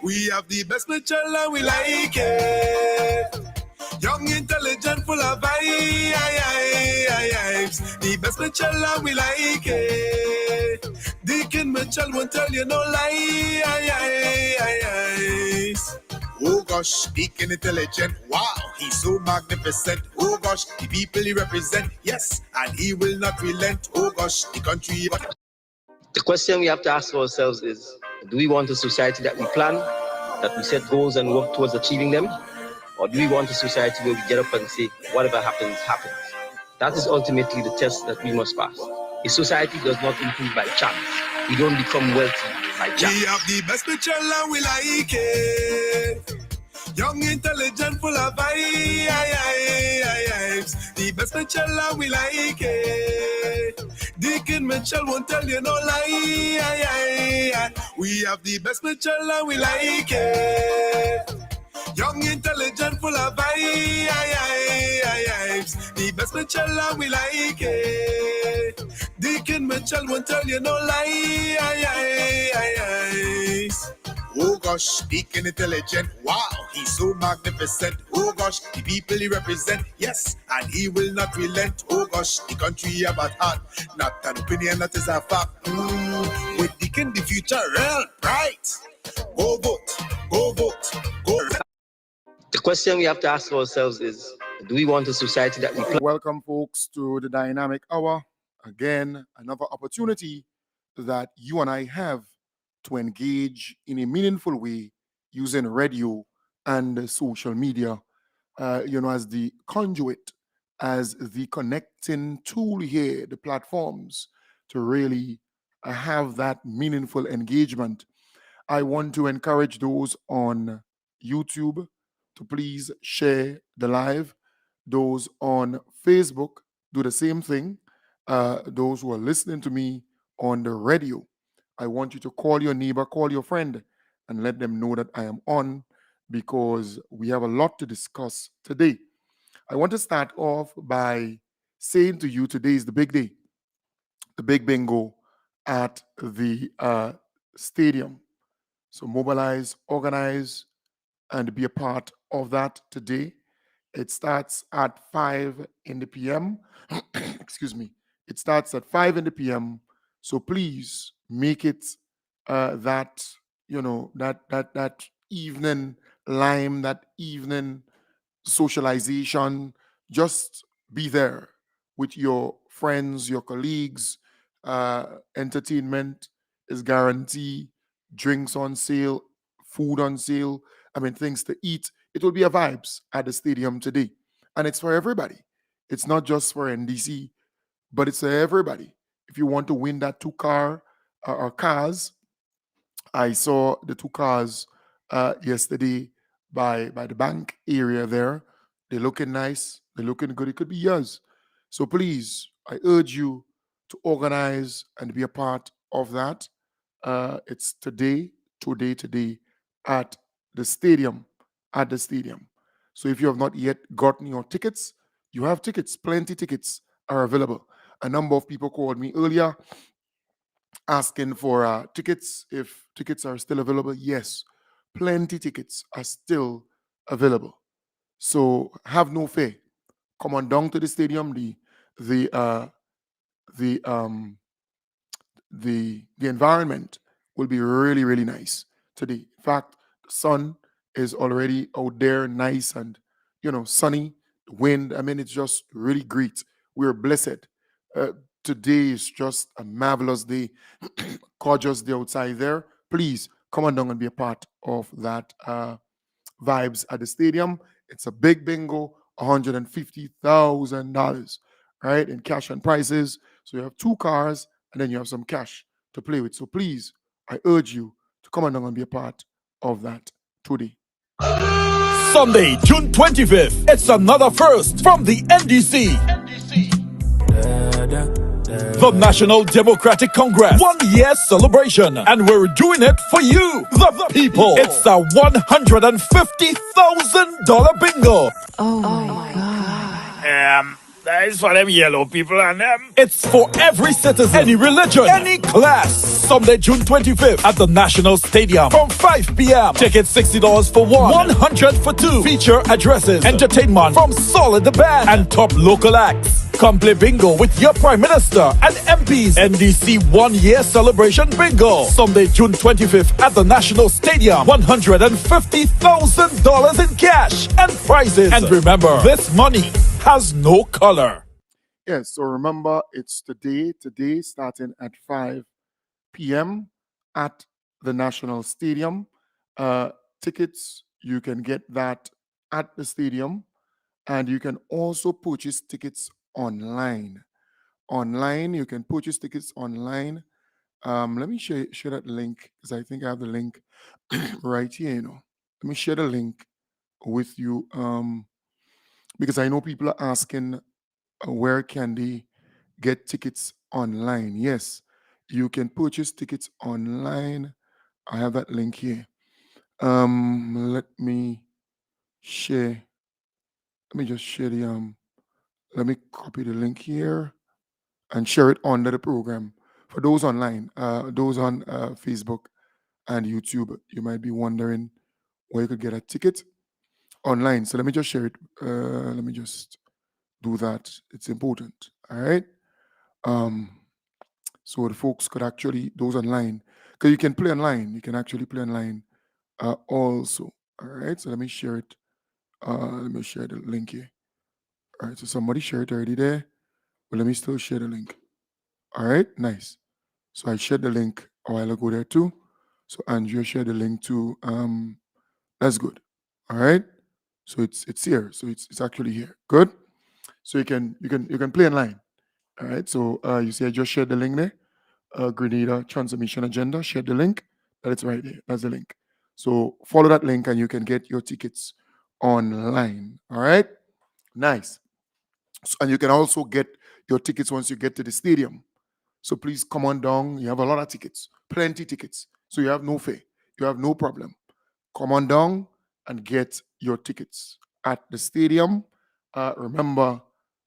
We have the best material and we like it. Young, intelligent, full of vibes. The best Mitchell and we like it. Deacon Mitchell won't tell you no lies. Oh gosh, Deacon intelligent. Wow, he's so magnificent. Oh gosh, the people he represent. Yes, and he will not relent. Oh gosh, the country. The question we have to ask ourselves is, do we want a society that we plan, that we set goals and work towards achieving them? Or do we want a society where we get up and say, whatever happens, happens? That is ultimately the test that we must pass. A society does not improve by chance. We don't become wealthy by chance. We have the best picture and we like it. Young, intelligent, full of vibes. The best picture and we like it. Deacon Mitchell won't tell you no lie. We have the best picture and we like it. Young, intelligent, full of vibes. The best Mitchell and we like it. Deacon Mitchell won't tell you no lies. Oh gosh, Deacon intelligent. Wow, he's so magnificent. Oh gosh, the people he represent. Yes, and he will not relent. Oh gosh, the country about heart. Not an opinion, that is a fact. With Deacon, the future real bright. Go vote, go vote, go. The question we have to ask ourselves is, do we want a society that we plan? Welcome, folks, to the Dynamic Hour. Again, another opportunity that you and I have to engage in a meaningful way using radio and social media, as the conduit, as the connecting tool here, the platforms to really have that meaningful engagement. I want to encourage those on YouTube to please share the live. Those on Facebook, do the same thing. Those who are listening to me on the radio, I want you to call your neighbor, call your friend, and let them know that I am on, because we have a lot to discuss today. I want to start off by saying to you, today is the big day, the big bingo at the stadium. So mobilize, organize, and be a part of that today. It starts at 5 in the p.m. Excuse me. It starts at 5 in the p.m. So please make it that evening lime, that evening socialization. Just be there with your friends, your colleagues. Entertainment is guaranteed. Drinks on sale, food on sale. Things to eat. It will be a vibes at the stadium today. And it's for everybody. It's not just for NDC, but it's for everybody. If you want to win that 2 car or cars, I saw the 2 cars yesterday by the bank area there. They're looking nice. They're looking good. It could be yours. So please, I urge you to organize and be a part of that. It's today at the stadium. So if you have not yet gotten your tickets, you have tickets. Plenty tickets are available. A number of people called me earlier asking for tickets, if tickets are still available. Yes, plenty tickets are still available. So have no fear. Come on down to the stadium. The environment will be really, really nice today. In fact, the sun is already out there, nice and sunny. Wind, it's just really great. We're blessed. Today is just a marvelous day. Gorgeous day outside there. Please come on down and be a part of that vibes at the stadium. It's a big bingo, $150,000, right, in cash and prizes. So you have 2 cars and then you have some cash to play with. So please, I urge you to come on down and be a part of that today. Sunday, June 25th. It's another first from the NDC. The National Democratic Congress 1-year celebration, and we're doing it for you, the people. It's a $150,000 bingo. Oh my God. That is for them yellow people and them. It's for every citizen, any religion, any class. Sunday, June 25th at the National Stadium from 5 p.m. Tickets $60 for one, $100 for two. Feature addresses, entertainment from Solid the Band and top local acts. Come play bingo with your Prime Minister and MPs. NDC 1 year celebration bingo. Sunday, June 25th at the National Stadium. $150,000 in cash and prizes. And remember, this money has no color. Yes, so remember, it's today starting at 5 p.m. at the National Stadium. Tickets, you can get that at the stadium, and you can also purchase tickets online. You can purchase tickets online. Let me share that link because I think I have the link right here. Let me share the link with you because I know people are asking where can they get tickets online. Yes, you can purchase tickets online. I have that link here. Let me share. Let me just share the let me copy the link here and share it under the program. For those online, those on Facebook and YouTube, you might be wondering where you could get a ticket online. So let me just share it. Let me just do that. It's important. All right. So the folks could actually, those online, because you can play online. You can actually play online also. All right. So let me share it. Let me share the link here. All right. So somebody shared it already there. But let me still share the link. All right. Nice. So I shared the link a while ago there too. So Andrea shared the link too. That's good. All right. So it's here. So it's actually here. Good. So you can play online. All right. So you see, I just shared the link there. Grenada Transformation Agenda. Shared the link. That's right there. That's the link. So follow that link and you can get your tickets online. All right. Nice. So, and you can also get your tickets once you get to the stadium. So please come on down. You have a lot of tickets, plenty tickets. So you have no fear. You have no problem. Come on down and get your tickets at the stadium. Remember,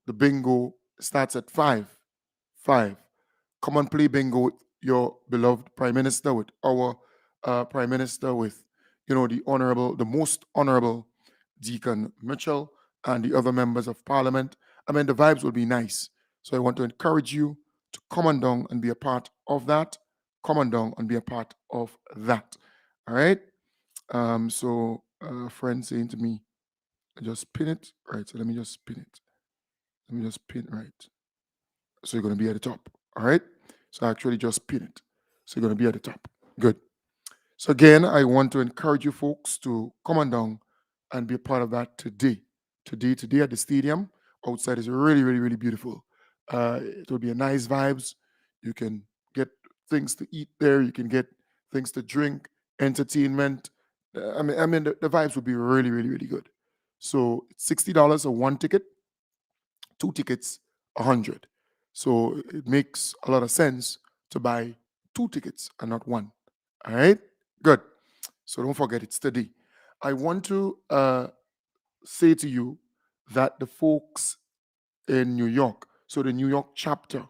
the bingo starts at 5. 5. Come and play bingo with your beloved Prime Minister, with our Prime Minister, with the most honorable Deacon Mitchell and the other members of Parliament. I mean, the vibes will be nice. So I want to encourage you to come on down and be a part of that. Come on down and be a part of that. All right. So a friend saying to me, just pin it. Right. So let me just pin it. Let me just pin right. So you're going to be at the top. All right. So I actually just pin it. So you're going to be at the top. Good. So again, I want to encourage you folks to come on down and be a part of that today. Today at the stadium. Outside is really, really, really beautiful. It will be a nice vibes. You can get things to eat there. You can get things to drink, entertainment. I mean, the vibes would be really, really, really good. So it's $60 for one ticket, 2 tickets, $100. So it makes a lot of sense to buy 2 tickets and not 1. All right, good. So don't forget, it's today. I want to say to you that the folks in New York, so the New York chapter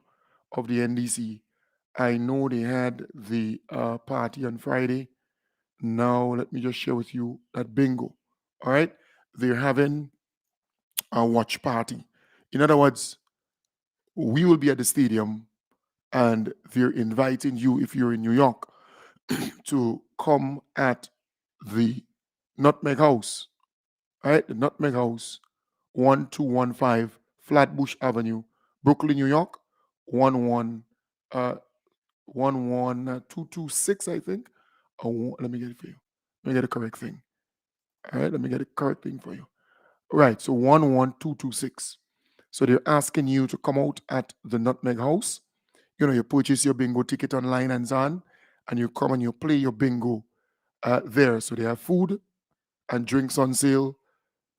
of the NDC, I know they had the party on Friday. Now let me just share with you that bingo. All right, they're having a watch party. In other words, we will be at the stadium and they're inviting you, if you're in New York, to come at the Nutmeg House. All right, the Nutmeg House, 1215 Flatbush Avenue, Brooklyn, New York, 11226, I think. Let me get it for you. Let me get the correct thing. All right, let me get the correct thing for you. Right, so 11226. So they're asking you to come out at the Nutmeg House. You purchase your bingo ticket online and so on, and you come and you play your bingo there. So they have food and drinks on sale.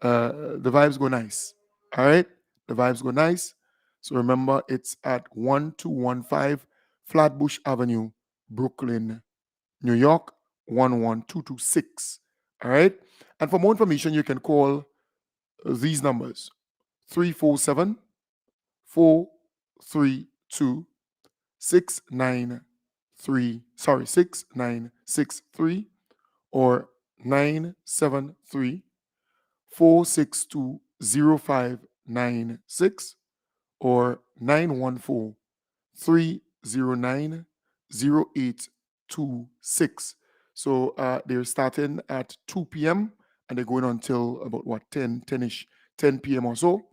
The vibes go nice. All right, the vibes go nice. So remember, it's at 1215 Flatbush Avenue, Brooklyn, New York, 11226. All right. And for more information, you can call these numbers: 347 432 6963 or 973 462 0596 or 914 309 0826. So they're starting at 2 p.m. and they're going until about 10-ish, 10 p.m. or so.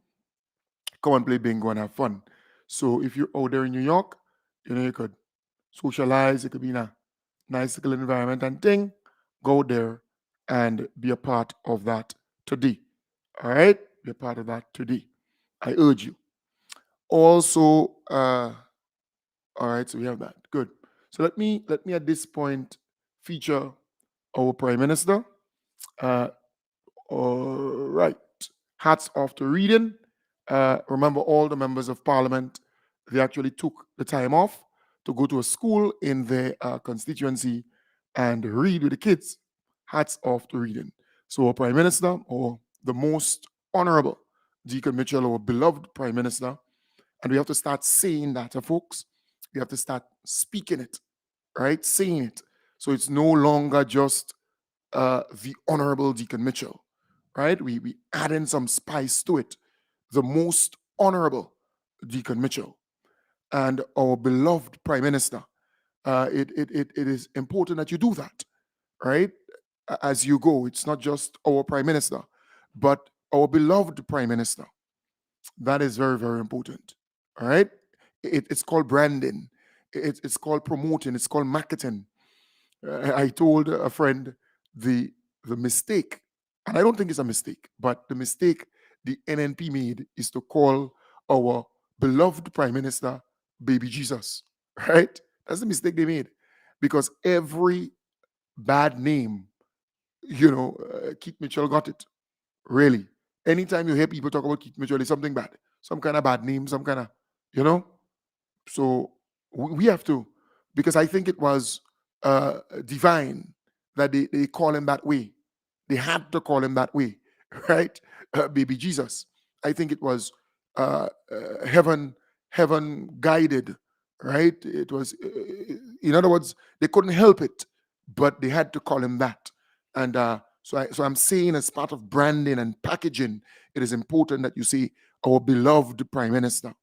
Come and play bingo and have fun. So if you're out there in New York, you could socialize. It could be in a nice little environment and thing. Go there and be a part of that today. All right? Be a part of that today. I urge you. Also, all right, so we have that. Good. So let me at this point feature our Prime Minister. All right. Hats off to reading. Remember, all the members of Parliament, they actually took the time off to go to a school in their constituency and read with the kids. Hats off to reading. So our Prime Minister, or the most honorable Deacon Mitchell, our beloved Prime Minister, and we have to start saying that, folks. We have to start speaking it, right? Saying it. So it's no longer just the Honorable Deacon Mitchell, right? We add in some spice to it. The most honorable Deacon Mitchell and our beloved Prime Minister. It is important that you do that, right? As you go, it's not just our Prime Minister, but our beloved Prime Minister. That is very, very important, all right? It's called branding. It's called promoting. It's called marketing. I told a friend the mistake, and I don't think it's a mistake, but the mistake the NNP made is to call our beloved Prime Minister Baby Jesus, right? That's the mistake they made, because every bad name, Keith Mitchell got it. Really. Anytime you hear people talk about Keith Mitchell, it's something bad. Some kind of bad name, some kind of, So we have to, because I think it was divine that they call him that way. They had to call him that way, right? Baby Jesus. I think it was heaven guided, right? It was, in other words, they couldn't help it, but they had to call him that. And so I'm saying, as part of branding and packaging, it is important that you say our beloved Prime Minister,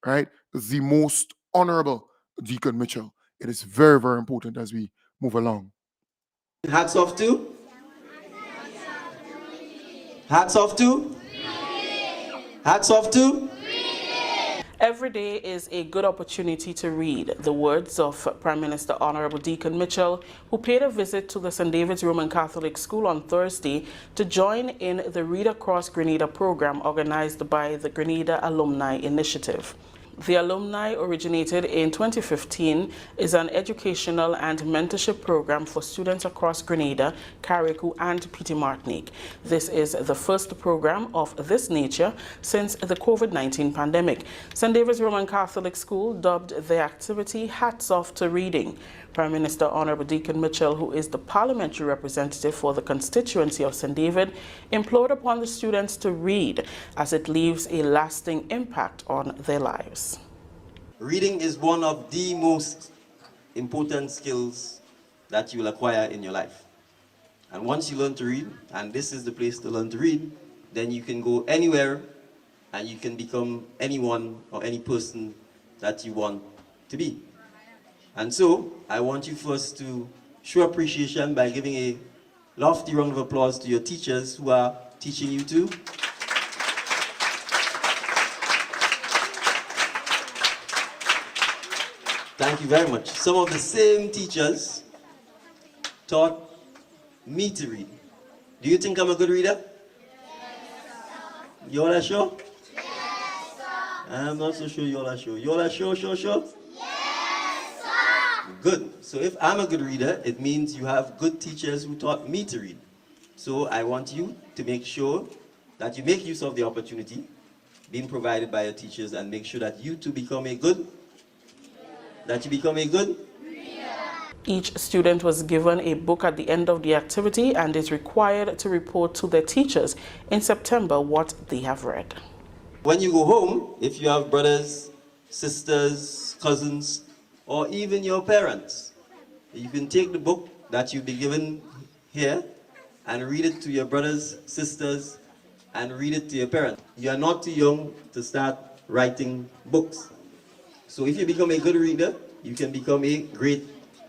right? The most honorable Deacon Mitchell. It is very, very important as we move along. Hats off to? Hats off to? Hats off to? Every day is a good opportunity to read the words of Prime Minister Honorable Deacon Mitchell, who paid a visit to the St. David's Roman Catholic School on Thursday to join in the Read Across Grenada program organized by the Grenada Alumni Initiative. The alumni, originated in 2015, is an educational and mentorship program for students across Grenada, Carriacou, and Petite Martinique. This is the first program of this nature since the COVID-19 pandemic. St. David's Roman Catholic School dubbed the activity Hats Off to Reading. Prime Minister Honorable Deacon Mitchell, who is the parliamentary representative for the constituency of St. David, implored upon the students to read as it leaves a lasting impact on their lives. Reading is one of the most important skills that you will acquire in your life. And once you learn to read, and this is the place to learn to read, then you can go anywhere and you can become anyone or any person that you want to be. And so, I want you first to show appreciation by giving a lofty round of applause to your teachers who are teaching you to. Thank you very much. Some of the same teachers taught me to read. Do you think I'm a good reader? Yes, you all are sure? Yes, sir. I'm not so sure you all are sure. You all are sure? Good. So if I'm a good reader, it means you have good teachers who taught me to read. So I want you to make sure that you make use of the opportunity being provided by your teachers and make sure that you too become a good reader. Each student was given a book at the end of the activity and is required to report to their teachers in September what they have read. When you go home, if you have brothers, sisters, cousins, or even your parents, you can take the book that you've been given here and read it to your brothers, sisters, and read it to your parents. You are not too young to start writing books. So if you become a good reader, you can become a great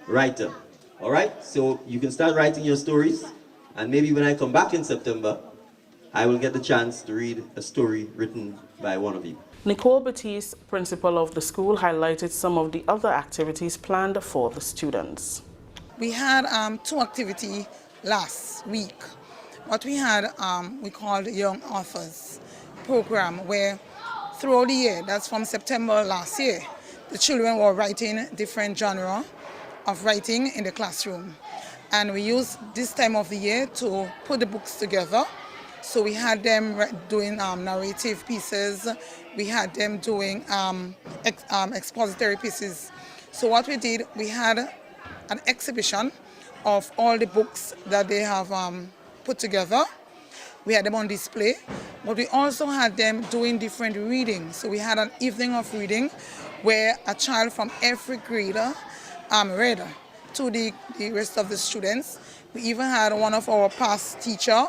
writer. All right? So you can start writing your stories, and maybe when I come back in September, I will get the chance to read a story written by one of you. Nicole Batiste, principal of the school, highlighted some of the other activities planned for the students. We had 2 activities last week. What we had, we called Young Authors program, where throughout the year, that's from September last year, the children were writing different genre of writing in the classroom. And we used this time of the year to put the books together. So we had them doing narrative pieces, we had them doing expository pieces. So what we did, we had an exhibition of all the books that they have put together. We had them on display, but we also had them doing different reading. So we had an evening of reading where a child from every grader read to the rest of the students. We even had one of our past Teacher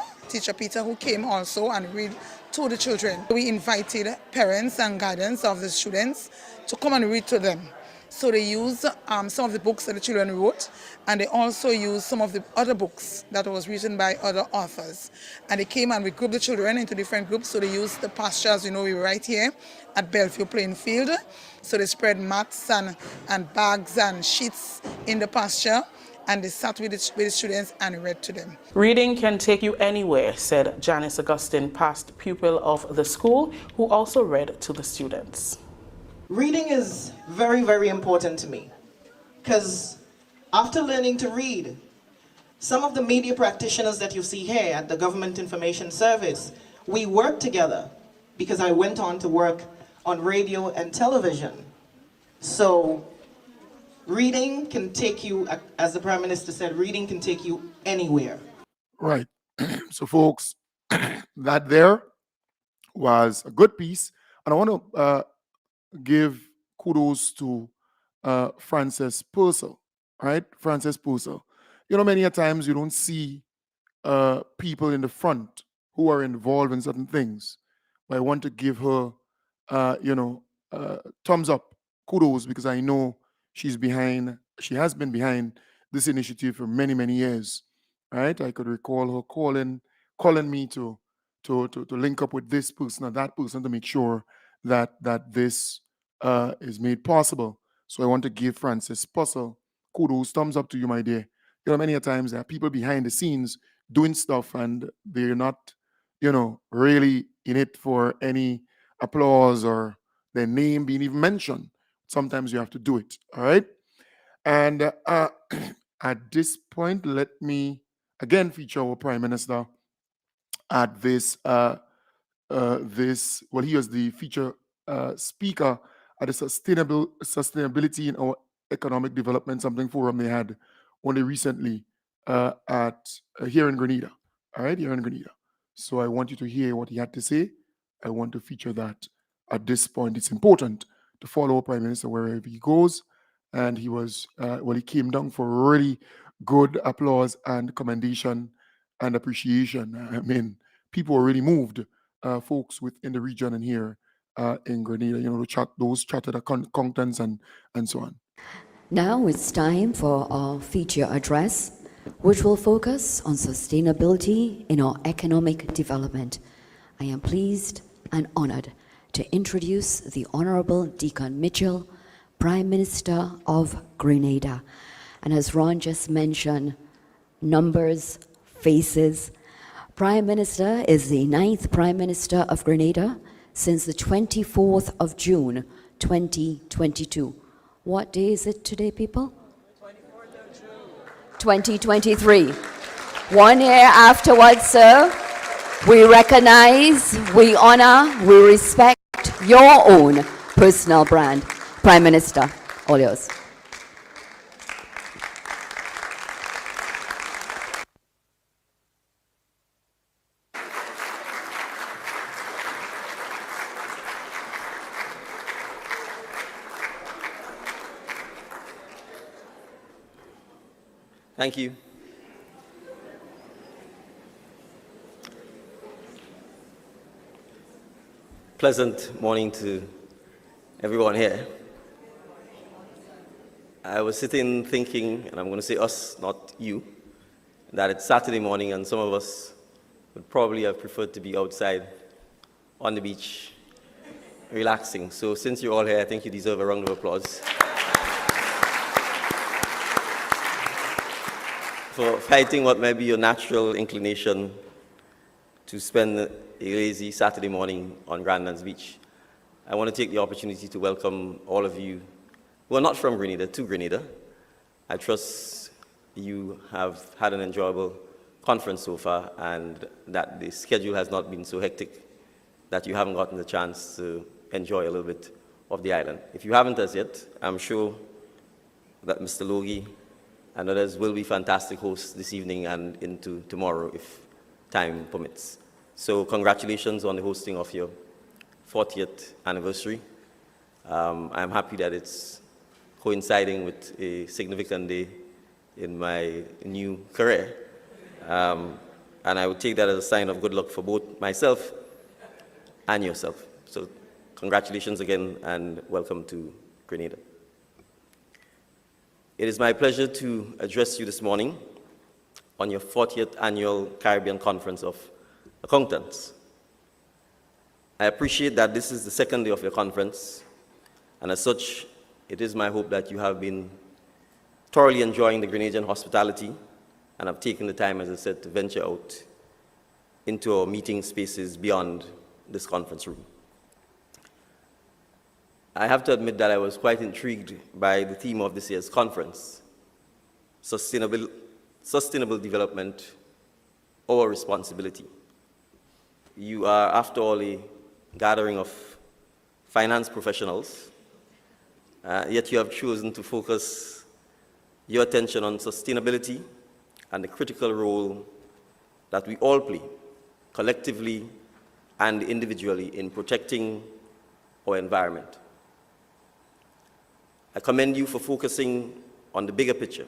Peter, who came also and read to the children. We invited parents and guardians of the students to come and read to them. So they used some of the books that the children wrote, and they also used some of the other books that was written by other authors. And they came and we grouped the children into different groups. So they used the pastures, we were right here at Bellevue Playing Field. So they spread mats and bags and sheets in the pasture, and they sat with the students and read to them. Reading can take you anywhere, said Janice Augustine, past pupil of the school, who also read to the students. Reading is very, very important to me, because after learning to read, some of the media practitioners that you see here at the Government Information Service, we work together because I went on to work on radio and television. So reading can take you, as the Prime Minister said, reading can take you anywhere. Right. So folks, that there was a good piece. And I want to give kudos to Frances Purcell, right? Frances Purcell. Many a times you don't see people in the front who are involved in certain things. But I want to give her, thumbs up, kudos, because I know she has been behind this initiative for many, many years, right? I could recall her calling me to link up with this person or that person to make sure that this is made possible. So I want to give Frances Purcell kudos, thumbs up to you, my dear. Many a times there are people behind the scenes doing stuff and they're not, really in it for any applause or their name being even mentioned. Sometimes you have to do it, all right? And at this point, let me again feature our Prime Minister at this, he was the feature speaker at the Sustainability in Our Economic Development something forum they had only recently here in Grenada, all right, here in Grenada. So I want you to hear what he had to say. I want to feature that at this point. It's important to follow our Prime Minister wherever he goes. And he was, he came down for really good applause and commendation and appreciation. I mean, people were really moved, folks within the region and here in Grenada, those chartered accountants and so on. Now it's time for our feature address, which will focus on sustainability in our economic development. I am pleased and honored to introduce the Honorable Deacon Mitchell, Prime Minister of Grenada. And as Ron just mentioned, numbers, faces. Prime Minister is the 9th Prime Minister of Grenada since the 24th of June, 2022. What day is it today, people? 24th of June. 2023. 1 year afterwards, sir, we recognize, we honor, we respect your own personal brand. Prime Minister, all yours. Thank you. Pleasant morning to everyone here. I was sitting thinking, and I'm going to say us, not you, that it's Saturday morning and some of us would probably have preferred to be outside on the beach relaxing. So since you're all here, I think you deserve a round of applause for fighting what may be your natural inclination to spend a lazy Saturday morning on Grandlands Beach. I want to take the opportunity to welcome all of you who are not from Grenada to Grenada. I trust you have had an enjoyable conference so far and that the schedule has not been so hectic that you haven't gotten the chance to enjoy a little bit of the island. If you haven't as yet, I'm sure that Mr. Logie and others will be fantastic hosts this evening and into tomorrow if time permits. So congratulations on the hosting of your 40th anniversary. I'm happy that it's coinciding with a significant day in my new career. And I would take that as a sign of good luck for both myself and yourself. So congratulations again and welcome to Grenada. It is my pleasure to address you this morning on your 40th annual Caribbean Conference of Accountants. I appreciate that this is the second day of your conference, and as such, it is my hope that you have been thoroughly enjoying the Grenadian hospitality and have taken the time, as I said, to venture out into our meeting spaces beyond this conference room. I have to admit that I was quite intrigued by the theme of this year's conference, sustainable development, our responsibility. You are, after all, a gathering of finance professionals, yet you have chosen to focus your attention on sustainability and the critical role that we all play, collectively and individually, in protecting our environment. I commend you for focusing on the bigger picture.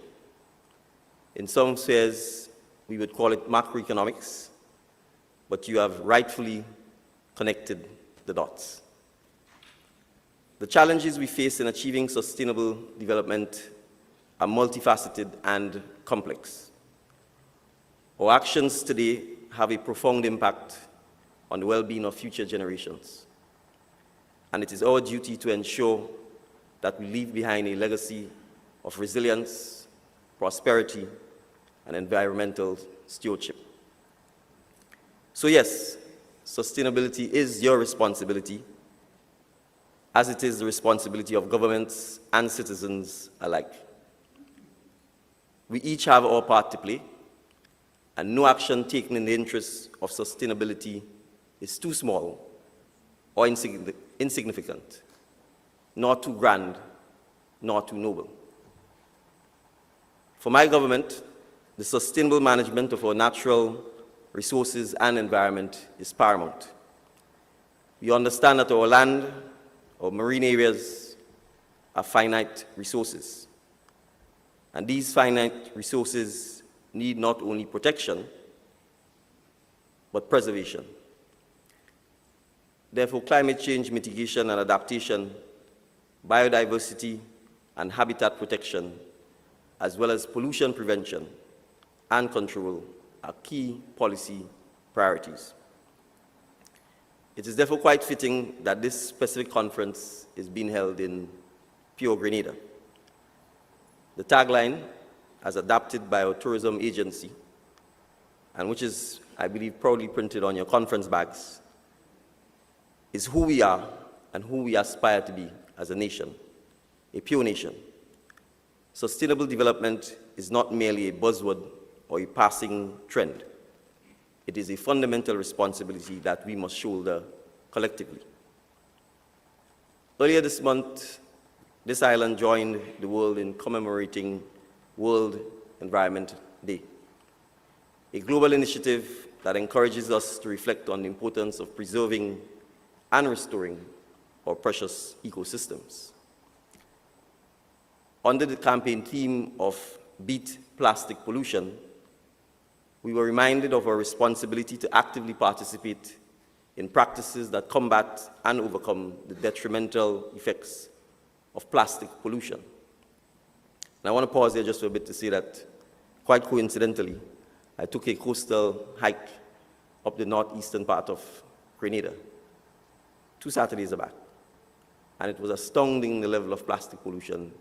In some spheres, we would call it macroeconomics, but you have rightfully connected the dots. The challenges we face in achieving sustainable development are multifaceted and complex. Our actions today have a profound impact on the well-being of future generations, and it is our duty to ensure that we leave behind a legacy of resilience, prosperity, and environmental stewardship. So yes, sustainability is your responsibility, as it is the responsibility of governments and citizens alike. We each have our part to play, and no action taken in the interest of sustainability is too small or insignificant, nor too grand, nor too noble. For my government, the sustainable management of our natural resources and environment is paramount. We understand that our land, our marine areas are finite resources. And these finite resources need not only protection, but preservation. Therefore, climate change mitigation and adaptation, biodiversity and habitat protection, as well as pollution prevention and control are key policy priorities. It is therefore quite fitting that this specific conference is being held in Pure Grenada. The tagline, as adapted by our tourism agency, and which is, I believe, proudly printed on your conference bags, is who we are and who we aspire to be as a nation, a pure nation. Sustainable development is not merely a buzzword or a passing trend. It is a fundamental responsibility that we must shoulder collectively. Earlier this month, this island joined the world in commemorating World Environment Day, a global initiative that encourages us to reflect on the importance of preserving and restoring our precious ecosystems. Under the campaign theme of beat plastic pollution, we were reminded of our responsibility to actively participate in practices that combat and overcome the detrimental effects of plastic pollution. And I want to pause here just for a bit to say that, quite coincidentally, I took a coastal hike up the northeastern part of Grenada 2 Saturdays back. And it was astounding the level of plastic pollution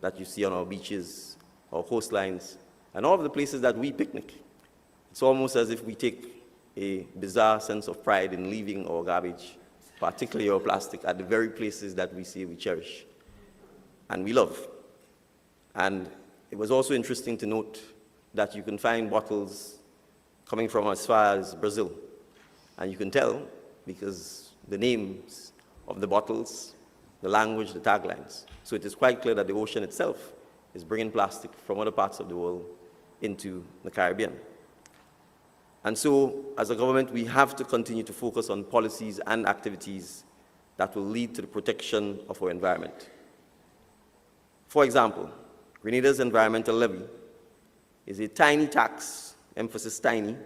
that you see on our beaches, our coastlines, and all of the places that we picnic. It's almost as if we take a bizarre sense of pride in leaving our garbage, particularly our plastic, at the very places that we say we cherish and we love. And it was also interesting to note that you can find bottles coming from as far as Brazil. And you can tell because the names of the bottles, the language, the taglines. So it is quite clear that the ocean itself is bringing plastic from other parts of the world into the Caribbean. And so, as a government, we have to continue to focus on policies and activities that will lead to the protection of our environment. For example, Grenada's environmental levy is a tiny tax, emphasis tiny,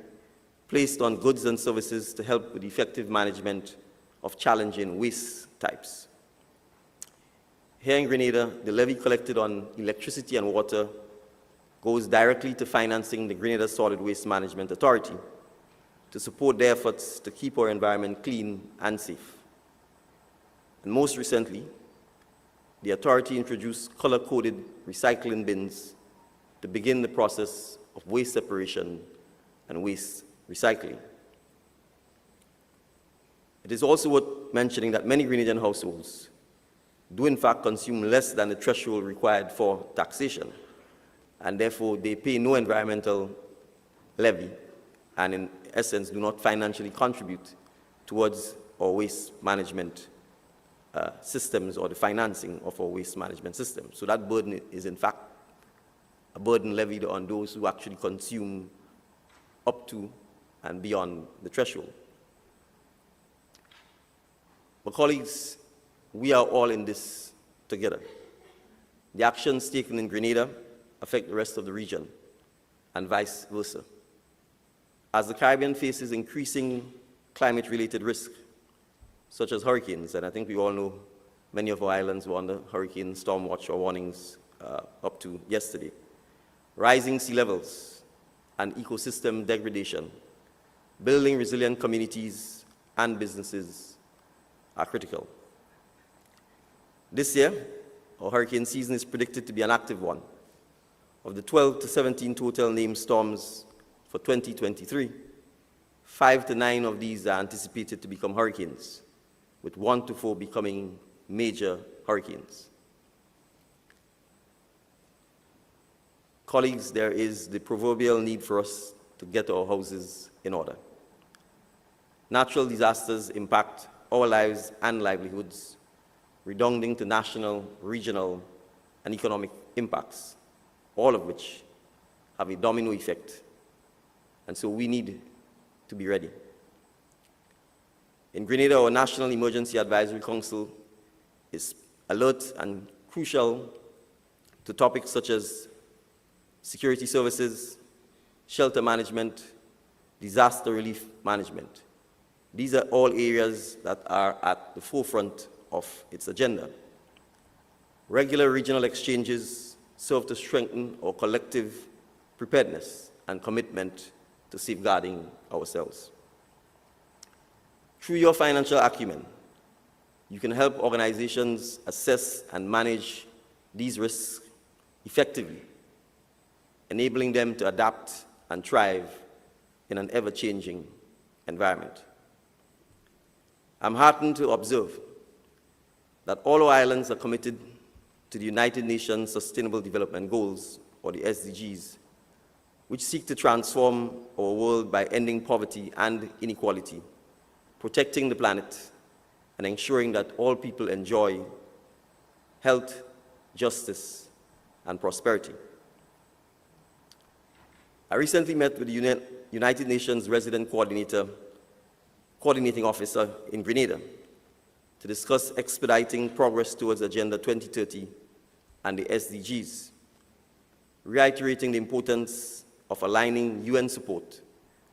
placed on goods and services to help with the effective management of challenging waste types. Here in Grenada, the levy collected on electricity and water goes directly to financing the Grenada Solid Waste Management Authority to support their efforts to keep our environment clean and safe. And most recently, the authority introduced color-coded recycling bins to begin the process of waste separation and waste recycling. It is also worth mentioning that many Grenadian households do in fact consume less than the threshold required for taxation, and therefore they pay no environmental levy and in essence do not financially contribute towards our waste management systems or the financing of our waste management system. So that burden is in fact a burden levied on those who actually consume up to and beyond the threshold. But colleagues, we are all in this together. The actions taken in Grenada affect the rest of the region and vice versa. As the Caribbean faces increasing climate-related risk, such as hurricanes, and I think we all know many of our islands were under hurricane storm watch or warnings up to yesterday, rising sea levels and ecosystem degradation, building resilient communities and businesses are critical. This year, our hurricane season is predicted to be an active one. Of the 12 to 17 total named storms for 2023, 5 to 9 of these are anticipated to become hurricanes, with 1 to 4 becoming major hurricanes. Colleagues, there is the proverbial need for us to get our houses in order. Natural disasters impact our lives and livelihoods, redounding to national, regional, and economic impacts, all of which have a domino effect. And so we need to be ready. In Grenada, our National Emergency Advisory Council is alert and crucial to topics such as security services, shelter management, disaster relief management. These are all areas that are at the forefront of its agenda. Regular regional exchanges serve to strengthen our collective preparedness and commitment to safeguarding ourselves. Through your financial acumen, you can help organizations assess and manage these risks effectively, enabling them to adapt and thrive in an ever-changing environment. I'm heartened to observe that all our islands are committed to the United Nations Sustainable Development Goals, or the SDGs, which seek to transform our world by ending poverty and inequality, protecting the planet, and ensuring that all people enjoy health, justice, and prosperity. I recently met with the United Nations Resident Coordinating Officer in Grenada to discuss expediting progress towards Agenda 2030 and the SDGs. reiterating the importance of aligning UN support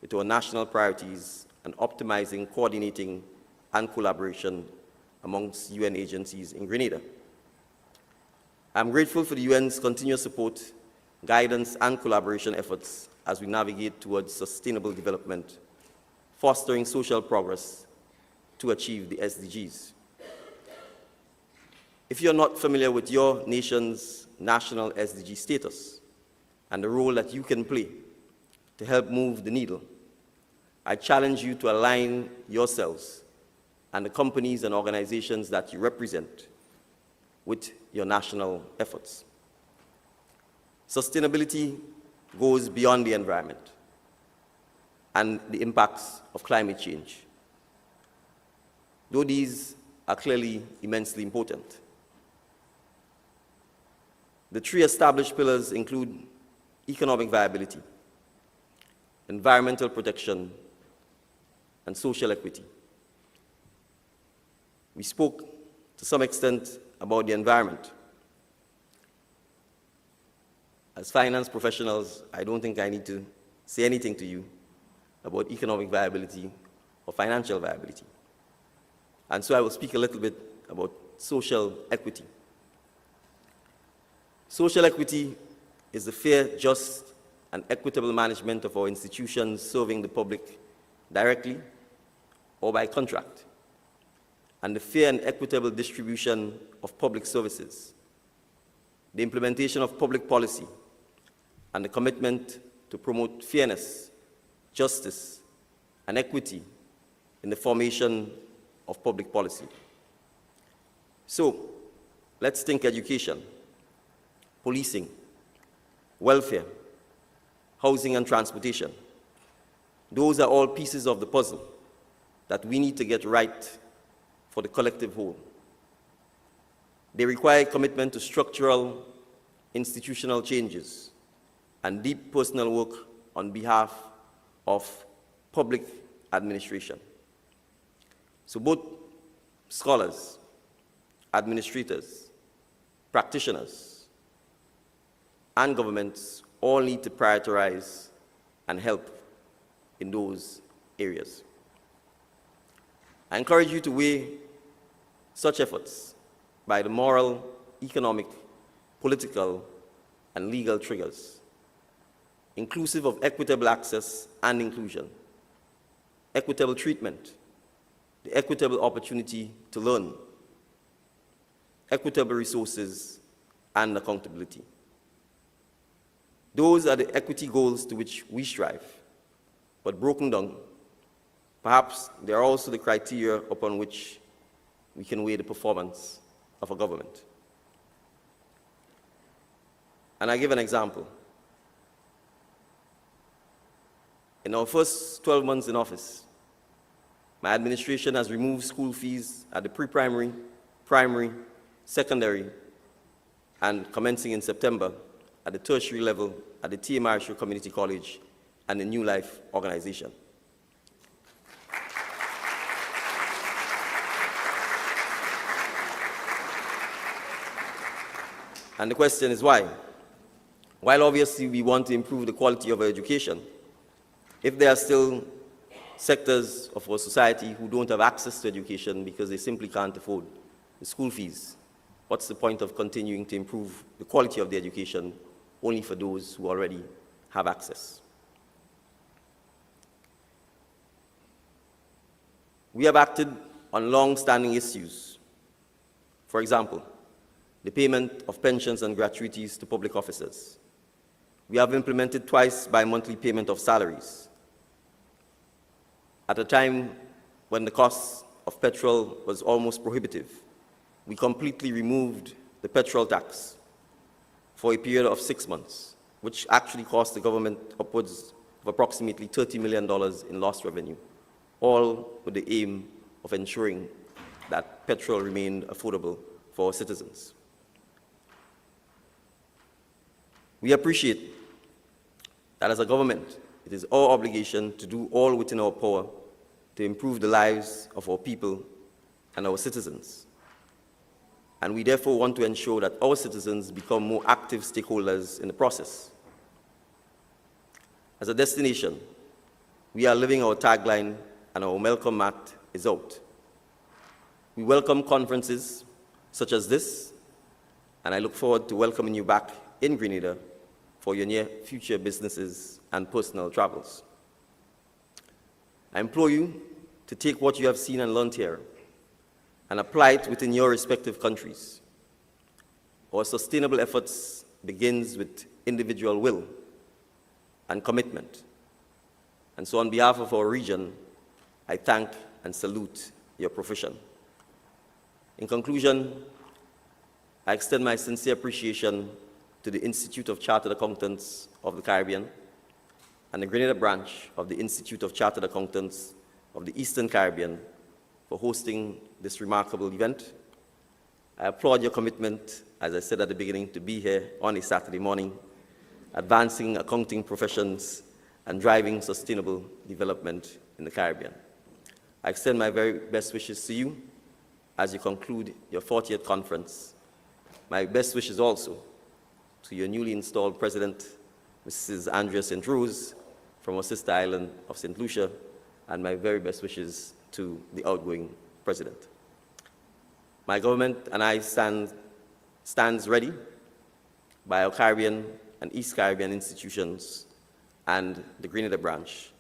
with our national priorities and optimizing, coordinating, and collaboration amongst UN agencies in Grenada. I'm grateful for the UN's continuous support, guidance, and collaboration efforts as we navigate towards sustainable development, fostering social progress to achieve the SDGs. If you're not familiar with your nation's national SDG status and the role that you can play to help move the needle, I challenge you to align yourselves and the companies and organizations that you represent with your national efforts. Sustainability goes beyond the environment and the impacts of climate change, though these are clearly immensely important. The three established pillars include economic viability, environmental protection, and social equity. We spoke to some extent about the environment. As finance professionals, I don't think I need to say anything to you about economic viability or financial viability. And so I will speak a little bit about social equity. Social equity is the fair, just, and equitable management of our institutions serving the public directly or by contract, and the fair and equitable distribution of public services, the implementation of public policy, and the commitment to promote fairness, justice, and equity in the formation of public policy. So, let's think education, policing, welfare, housing and transportation. Those are all pieces of the puzzle that we need to get right for the collective whole. They require commitment to structural, institutional changes and deep personal work on behalf of public administration. So both scholars, administrators, practitioners, and governments all need to prioritize and help in those areas. I encourage you to weigh such efforts by the moral, economic, political, and legal triggers, inclusive of equitable access and inclusion, equitable treatment, the equitable opportunity to learn, equitable resources, and accountability. Those are the equity goals to which we strive, but broken down, perhaps there are also the criteria upon which we can weigh the performance of a government. And I give an example. In our first 12 months in office, my administration has removed school fees at the pre-primary, primary, secondary, and commencing in September at the tertiary level at the T.A. Marshall Community College and the New Life organization. And the question is why? While obviously we want to improve the quality of our education, if there are still sectors of our society who don't have access to education because they simply can't afford the school fees, what's the point of continuing to improve the quality of the education only for those who already have access? We have acted on long-standing issues. For example, the payment of pensions and gratuities to public officers. We have implemented twice bi-monthly payment of salaries. At a time when the cost of petrol was almost prohibitive, we completely removed the petrol tax for a period of 6 months, which actually cost the government upwards of approximately $30 million in lost revenue, all with the aim of ensuring that petrol remained affordable for our citizens. We appreciate that as a government, it is our obligation to do all within our power to improve the lives of our people and our citizens. and we therefore want to ensure that our citizens become more active stakeholders in the process. As a destination, we are living our tagline, and our welcome mat is out. We welcome conferences such as this, and I look forward to welcoming you back in Grenada for your near future businesses and personal travels. I implore you to take what you have seen and learned here and apply it within your respective countries. Our sustainable efforts begins with individual will and commitment. And so on behalf of our region, I thank and salute your profession. In conclusion, I extend my sincere appreciation to the Institute of Chartered Accountants of the Caribbean and the Grenada branch of the Institute of Chartered Accountants of the Eastern Caribbean for hosting this remarkable event. I applaud your commitment, as I said at the beginning, to be here on a Saturday morning, advancing accounting professions and driving sustainable development in the Caribbean. I extend my very best wishes to you as you conclude your 40th conference. My best wishes also to your newly installed president, Mrs. Andrea St. Rose, from our sister island of St. Lucia, and my very best wishes to the outgoing president. My government and I stands ready by our Caribbean and East Caribbean institutions and the Grenada branch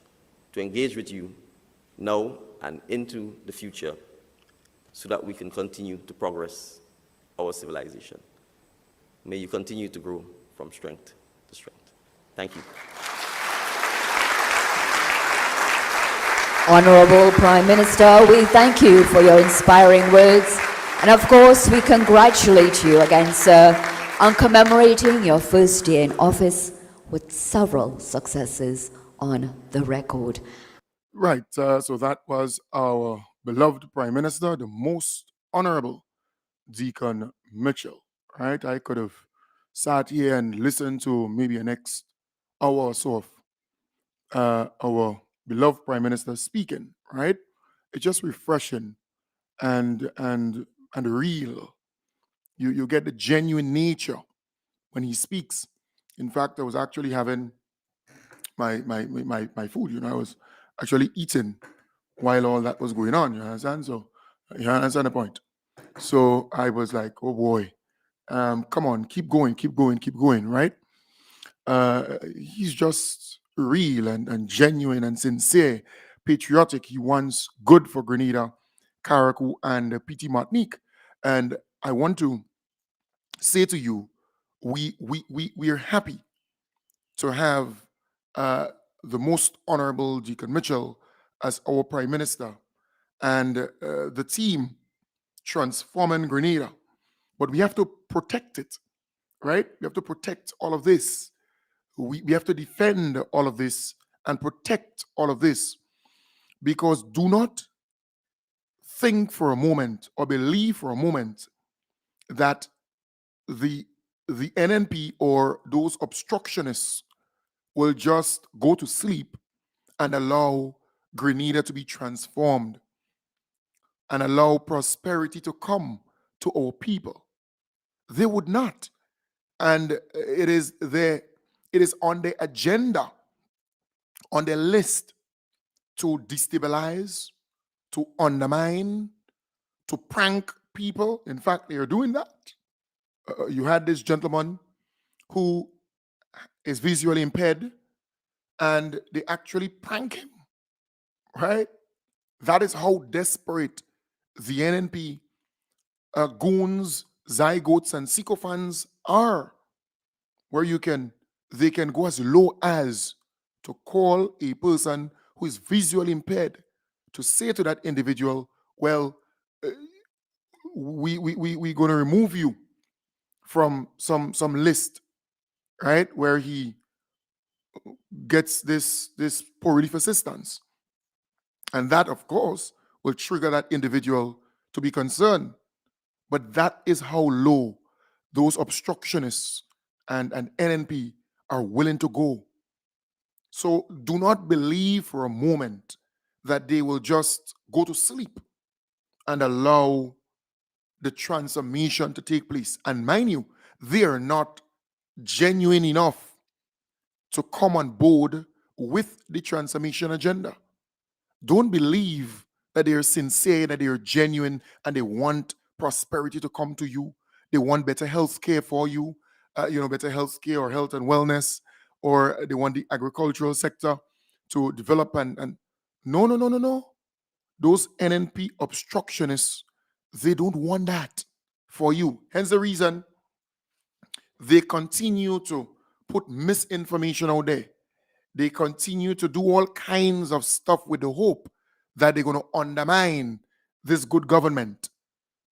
to engage with you now and into the future so that we can continue to progress our civilization. May you continue to grow from strength to strength. Thank you. Honorable Prime Minister, we thank you for your inspiring words. And of course, we congratulate you again, sir, on commemorating your first year in office with several successes on the record. Right, so that was our beloved Prime Minister, the most honorable Deacon Mitchell, right? I could have sat here and listened to maybe a next hour or so of our beloved Prime Minister speaking, right? It's just refreshing and real. You get the genuine nature when he speaks. In fact, I was actually having my food, I was actually eating while all that was going on, you understand? So you understand the point. So I was like, oh boy, come on, keep going, right? He's just real and genuine and sincere, patriotic. He wants good for Grenada, Carriacou, and PT Martinique. And I want to say to you, we are happy to have the most honorable Deacon Mitchell as our Prime Minister and the team transforming Grenada. But we have to protect it, right? We have to protect all of this. We have to defend all of this and protect all of this, because do not think for a moment or believe for a moment that the NNP or those obstructionists will just go to sleep and allow Grenada to be transformed and allow prosperity to come to our people. They would not. And it is on the agenda, on the list, to destabilize, to undermine, to prank people. In fact, they are doing that. You had this gentleman who is visually impaired, and they actually prank him, right? That is how desperate the NNP goons, zygotes, and sycophants are, where they can go as low as to call a person who is visually impaired to say to that individual, well, we're going to remove you from some list, right, where he gets this poor relief assistance. And that, of course, will trigger that individual to be concerned. But that is how low those obstructionists and NNP are willing to go. So do not believe for a moment that they will just go to sleep and allow the transformation to take place. And mind you, they are not genuine enough to come on board with the transformation agenda. Don't believe that they are sincere, that they are genuine, and they want prosperity to come to you. They want better health care for you, better health care or health and wellness, or they want the agricultural sector to develop and no. Those NNP obstructionists, they don't want that for you. Hence the reason they continue to put misinformation out there. They continue to do all kinds of stuff with the hope that they're going to undermine this good government,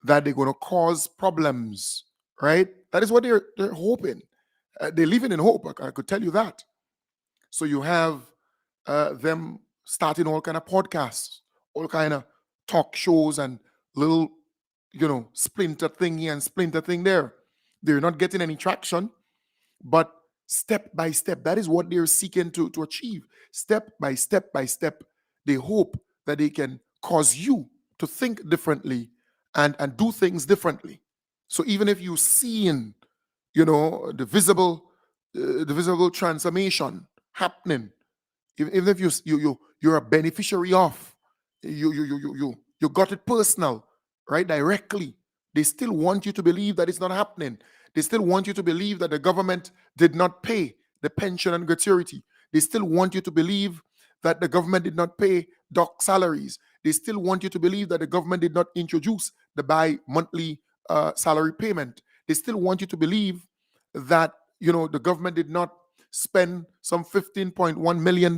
that they're going to cause problems, right? That is what they're hoping. They're living in hope, I could tell you that. So you have them starting all kind of podcasts, all kind of talk shows and little, splinter thing here and splinter thing there. They're not getting any traction, but step by step, that is what they're seeking to achieve. Step by step, they hope that they can cause you to think differently and do things differently. So even if you see in, the visible transformation happening, even if you're a beneficiary of, you got it personal, right, directly, they still want you to believe that it's not happening. They still want you to believe that the government did not pay the pension and gratuity. They still want you to believe that the government did not pay doc salaries. They still want you to believe that the government did not introduce the bi-monthly salary payment. They still want you to believe that, the government did not spend some $15.1 million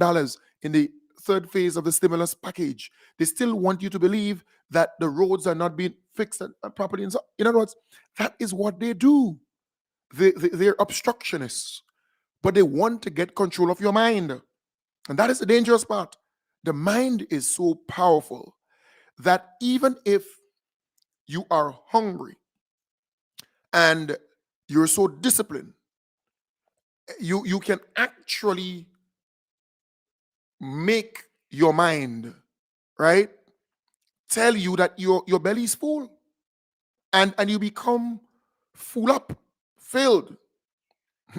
in the third phase of the stimulus package. They still want you to believe that the roads are not being fixed properly. And so, in other words, that is what they do. They're obstructionists, but they want to get control of your mind. And that is the dangerous part. The mind is so powerful that even if you are hungry and you're so disciplined, you can actually make your mind, right, tell you that your belly is full, and you become full up, filled.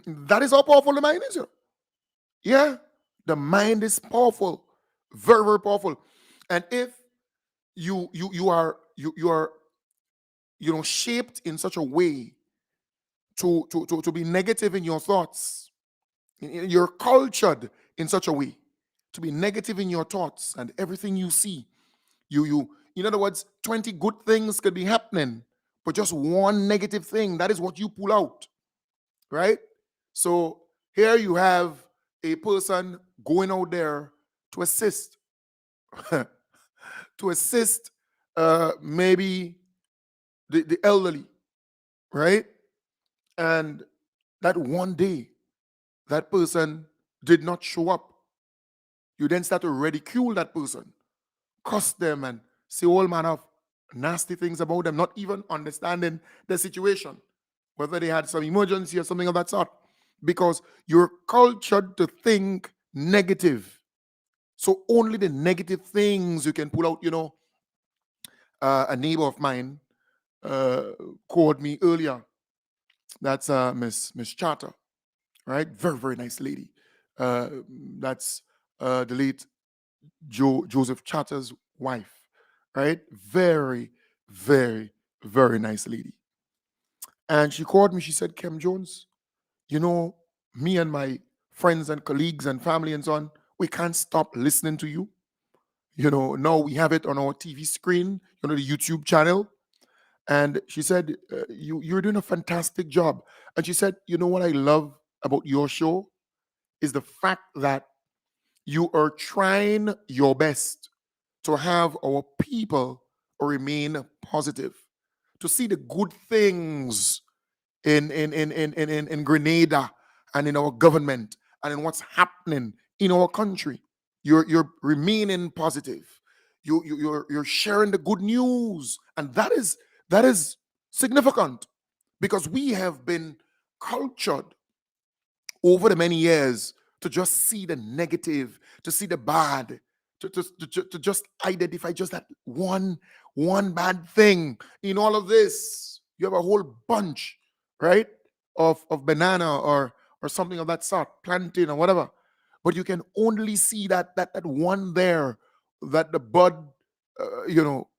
That is how powerful the mind is. Yeah, the mind is powerful, very, very powerful. And if you are shaped in such a way to be negative in your thoughts, you're cultured in such a way to be negative in your thoughts, and everything you see, you in other words, 20 good things could be happening, but just one negative thing, that is what you pull out, right? So here you have a person going out there to assist maybe the elderly, right? And that one day that person did not show up. You then start to ridicule that person, cuss them, and say all manner of nasty things about them, not even understanding the situation, whether they had some emergency or something of that sort, because you're cultured to think negative. So only the negative things you can pull out. A neighbor of mine called me earlier. That's Miss Charter, right? Very, very nice lady. That's the late Joseph Charter's wife, right? Very, very, very nice lady. And she called me. She said, Kem Jones, me and my friends and colleagues and family and so on, we can't stop listening to you. Now we have it on our TV screen, the YouTube channel. And she said, you're doing a fantastic job. And she said, what I love about your show is the fact that you are trying your best to have our people remain positive, to see the good things in Grenada and in our government and in what's happening in our country. You're remaining positive. You're sharing the good news, and that is significant, because we have been cultured over the many years to just see the negative, to see the bad, to just identify just that one one bad thing in all of this. You have a whole bunch, right, of banana or something of that sort, plantain or whatever. But you can only see that one there that the bud,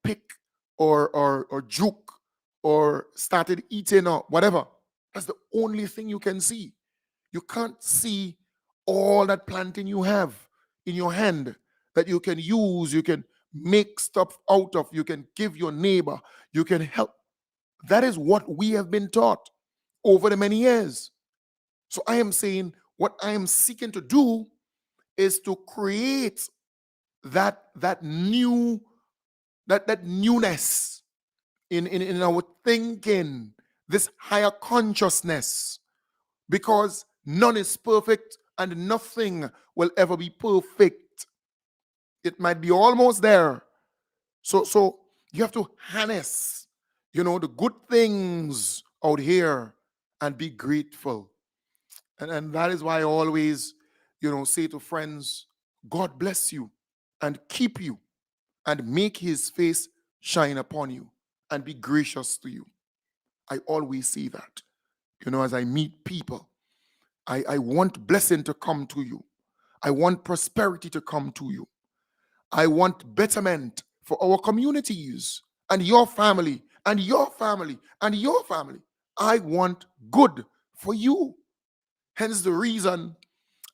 pick or juke or started eating or whatever. That's the only thing you can see. You can't see all that plantain you have in your hand that you can use, you can make stuff out of, you can give your neighbor, you can help. That is what we have been taught over the many years. So I am saying what I am seeking to do is to create that newness in our thinking, this higher consciousness, because none is perfect and nothing will ever be perfect. It might be almost there. So you have to harness, the good things out here and be grateful. And that is why I always, say to friends, God bless you and keep you and make his face shine upon you and be gracious to you. I always say that, as I meet people. I want blessing to come to you. I want prosperity to come to you. I want betterment for our communities and your family and your family and your family. I want good for you. Hence the reason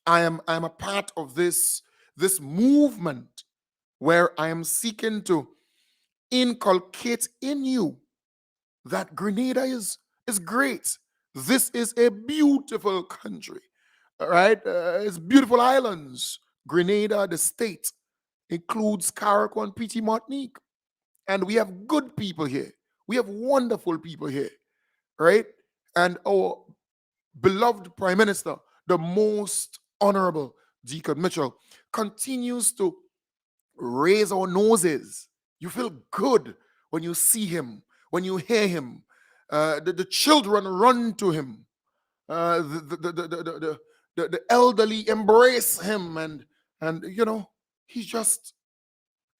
I am a part of this movement where I am seeking to inculcate in you that Grenada is great. This is a beautiful country, all right? It's beautiful islands. Grenada, the state, includes Carriacou and Petit Martinique. And we have good people here. We have wonderful people here, right? And our beloved Prime Minister, the most honorable Deacon Mitchell, continues to raise our noses. You feel good when you see him, when you hear him. The children run to him. The elderly embrace him, and he's just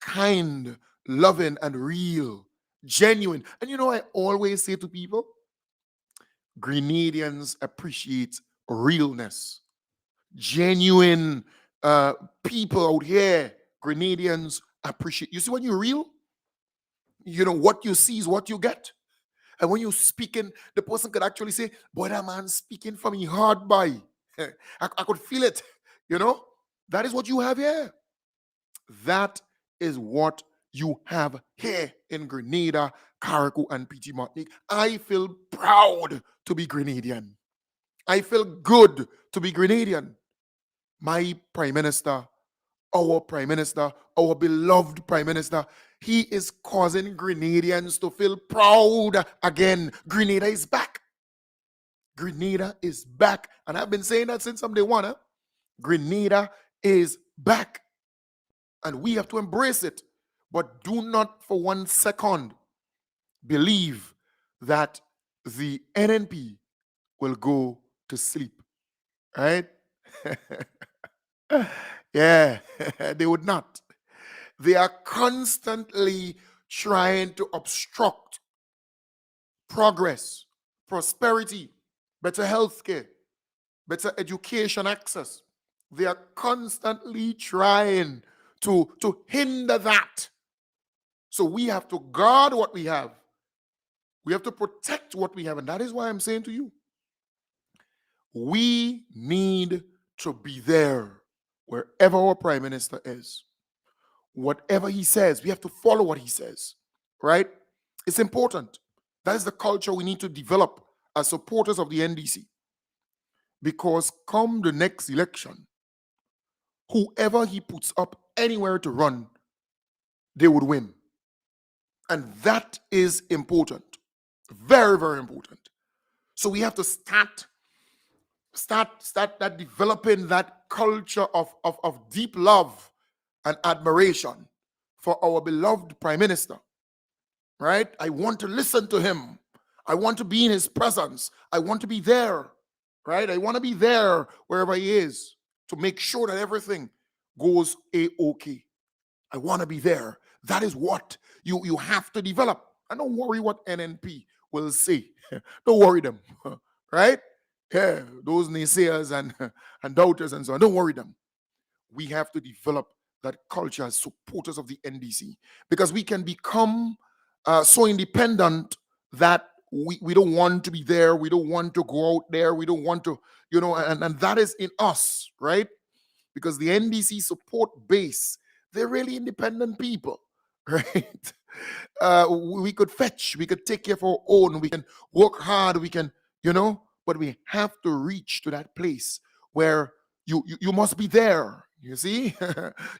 kind, loving, and real, genuine. And I always say to people, Grenadians appreciate realness. Genuine people out here, Grenadians appreciate. You see, when you're real, what you see is what you get. And when you're speaking, the person could actually say, boy, that man's speaking from me hard by. I could feel it. That is what you have here. That is what you have here in Grenada, Carriacou, and Petit Martinique. I feel proud to be Grenadian. I feel good to be Grenadian. My Prime Minister, our Prime Minister, our beloved Prime Minister, he is causing Grenadians to feel proud again. Grenada is back. Grenada is back. And I've been saying that since from day one. Grenada is back. And we have to embrace it. But do not for 1 second believe that the NNP will go to sleep. Right? Yeah, they would not. They are constantly trying to obstruct progress, prosperity, better healthcare, better education access. They are constantly trying to hinder that. So we have to guard what we have. We have to protect what we have. And that is why I'm saying to you, we need to be there wherever our Prime Minister is. Whatever he says, we have to follow what he says, right? It's important. That is the culture we need to develop as supporters of the NDC. Because come the next election, whoever he puts up anywhere to run, they would win. And that is important. Very, very important. So we have to start that developing that culture of deep love and admiration for our beloved Prime Minister, right? I want to listen to him. I want to be in his presence. I want to be there, right? I want to be there wherever he is to make sure that everything goes A-OK. I want to be there. That is what you have to develop. And don't worry what NNP will say. Don't worry them, right? Yeah, those naysayers and doubters and so on. Don't worry them. We have to develop that culture as supporters of the NDC, because we can become so independent that we don't want to be there. We don't want to go out there. We don't want to, and that is in us, right? Because the NDC support base, they're really independent people, right? We could fetch, we could take care of our own, we can work hard, we can, but we have to reach to that place where you must be there. You see,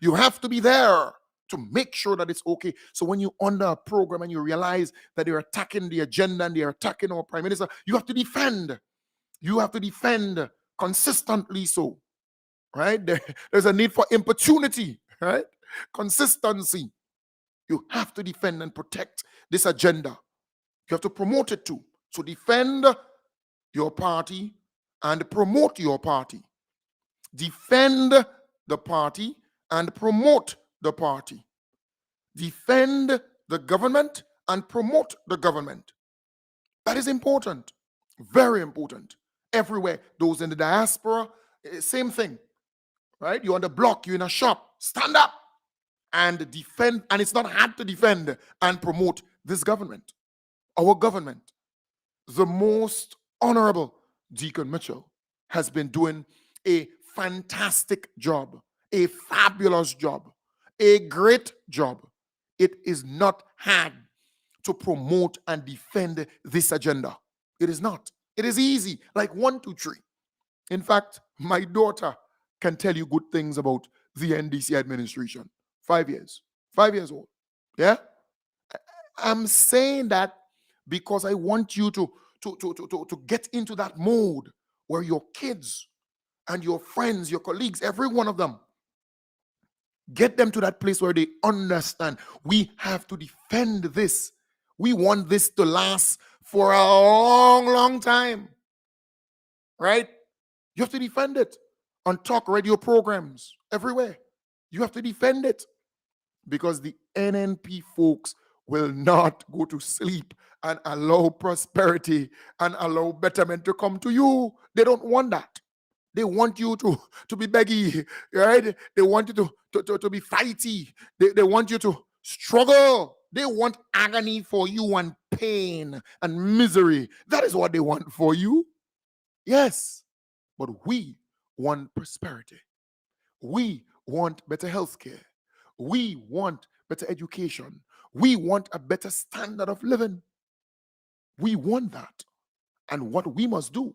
you have to be there to make sure that it's okay. So when you're under a program and you realize that they're attacking the agenda and they're attacking our prime minister, you have to defend. You have to defend consistently. So, right? There's a need for importunity, right? Consistency. You have to defend and protect this agenda. You have to promote it too. So defend your party and promote your party. Defend the party and promote the party. Defend the government and promote the government. That is important. Very important. Everywhere. Those in the diaspora, same thing. Right? You're on the block, you're in a shop. Stand up and defend. And it's not hard to defend and promote this government. Our government. The most honorable Deacon Mitchell has been doing a fantastic job, a fabulous job, a great job. It is not hard to promote and defend this agenda. It is not. It is easy, like 1, 2, 3. In fact, my daughter can tell you good things about the NDC administration. 5 years. 5 years old. Yeah? I'm saying that because I want you to get into that mode where your kids and your friends, your colleagues, every one of them, get them to that place where they understand we have to defend this. We want this to last for a long, long time. Right? You have to defend it on talk radio programs everywhere. You have to defend it because the NNP folks will not go to sleep and allow prosperity and allow betterment to come to you. They don't want that. They want you to be beggy, right? They want you to be fighty. They want you to struggle. They want agony for you and pain and misery. That is what they want for you. Yes, but we want prosperity. We want better health care. We want better education. We want a better standard of living. We want that. And what we must do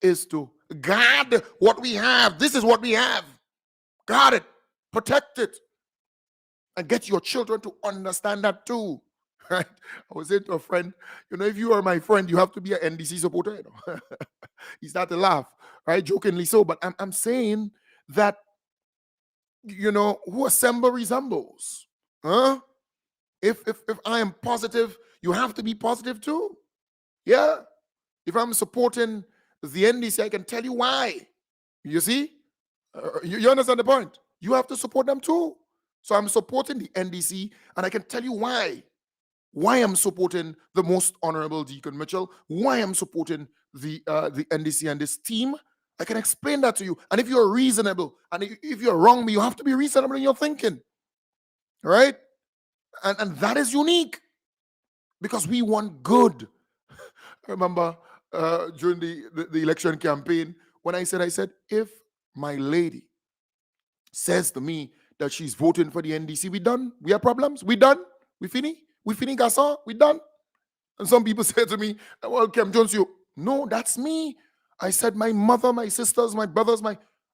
is to guard what we have. This is what we have. Guard it. Protect it. And get your children to understand that too. Right? I was saying to a friend, if you are my friend, you have to be an NDC supporter. He started to laugh, right? Jokingly so. But I'm saying that, who assemble resembles. Huh? If I am positive, you have to be positive too. Yeah. If I'm supporting the NDC, I can tell you why. You see? You understand the point? You have to support them too. So I'm supporting the NDC, and I can tell you why. Why I'm supporting the most honorable Deacon Mitchell, why I'm supporting the NDC and this team. I can explain that to you. And if you're reasonable, and if you're wrong, you have to be reasonable in your thinking. Right? And that is unique. Because we want good. I remember during the election campaign, when I said, if my lady says to me that she's voting for the NDC, we done? We have problems? We done? We finish? We finish Gasson? We done? And some people say to me, well, Kem Jones, no, that's me. I said, my mother, my sisters, my brothers,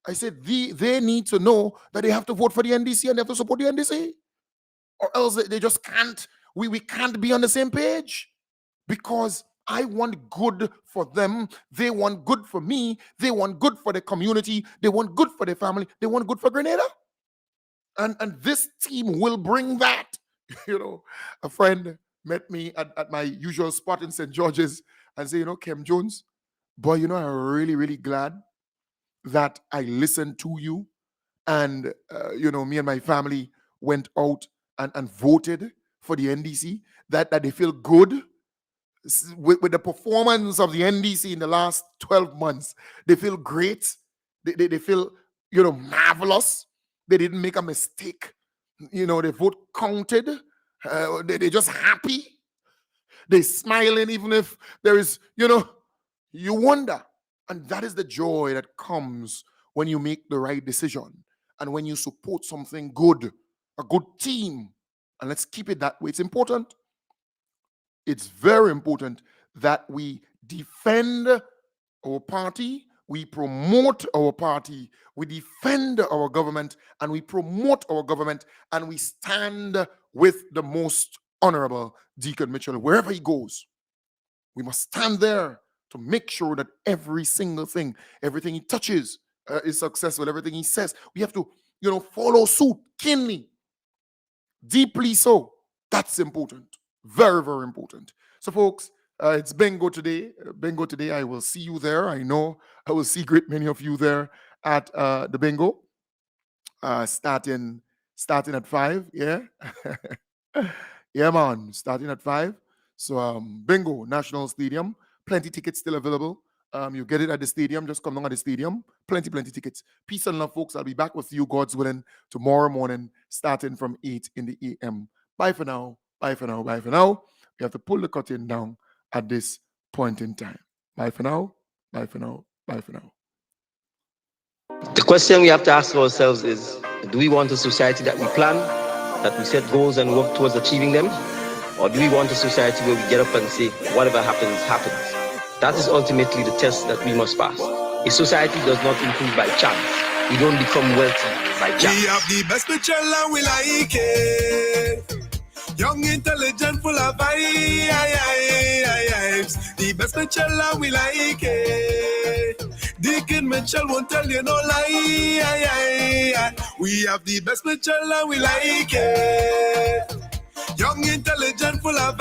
I said, they need to know that they have to vote for the NDC and they have to support the NDC. Or else they just can't, we can't be on the same page. Because I want good for them. They want good for me. They want good for the community. They want good for their family. They want good for Grenada. And this team will bring that. A friend met me at my usual spot in St. George's and said, Kem Jones, boy, I'm really, really glad that I listened to you. And, me and my family, went out and voted for the NDC, that they feel good with the performance of the NDC in the last 12 months. They feel great. They feel, marvelous. They didn't make a mistake. Their vote counted. They're just happy. They're smiling even if there is, you wonder. And that is the joy that comes when you make the right decision and when you support something good, a good team. And let's keep it that way. It's important. It's very important that we defend our party, we promote our party, we defend our government, and we promote our government, and we stand with the most honorable Deacon Mitchell wherever he goes. We must stand there to make sure that every single thing, everything he touches is successful, everything he says. We have to, follow suit keenly, deeply so. That's important. Very, very important. So, folks, it's bingo today. Bingo today. I will see you there. I know I will see great many of you there at the bingo. Starting at 5. Yeah. Yeah, man. Starting at 5. So, bingo, National Stadium. Plenty tickets still available. You get it at the stadium. Just come down at the stadium. Plenty tickets. Peace and love, folks. I'll be back with you, God's willing, tomorrow morning, starting from 8 in the a.m. Bye for now. Bye for now. Bye for now. We have to pull the curtain down at this point in time. Bye for now. Bye for now. Bye for now. The question we have to ask ourselves is, do we want a society that we plan, that we set goals and work towards achieving them? Or do we want a society where we get up and say, whatever happens, happens? That is ultimately the test that we must pass. A society does not improve by chance. We don't become wealthy by chance. We have the best Mitchell and we like it. Young, intelligent, full of vibes. The best Mitchell and we like it. Deacon Mitchell won't tell you no lie. We have the best Mitchell and we like it. Young, intelligent, full of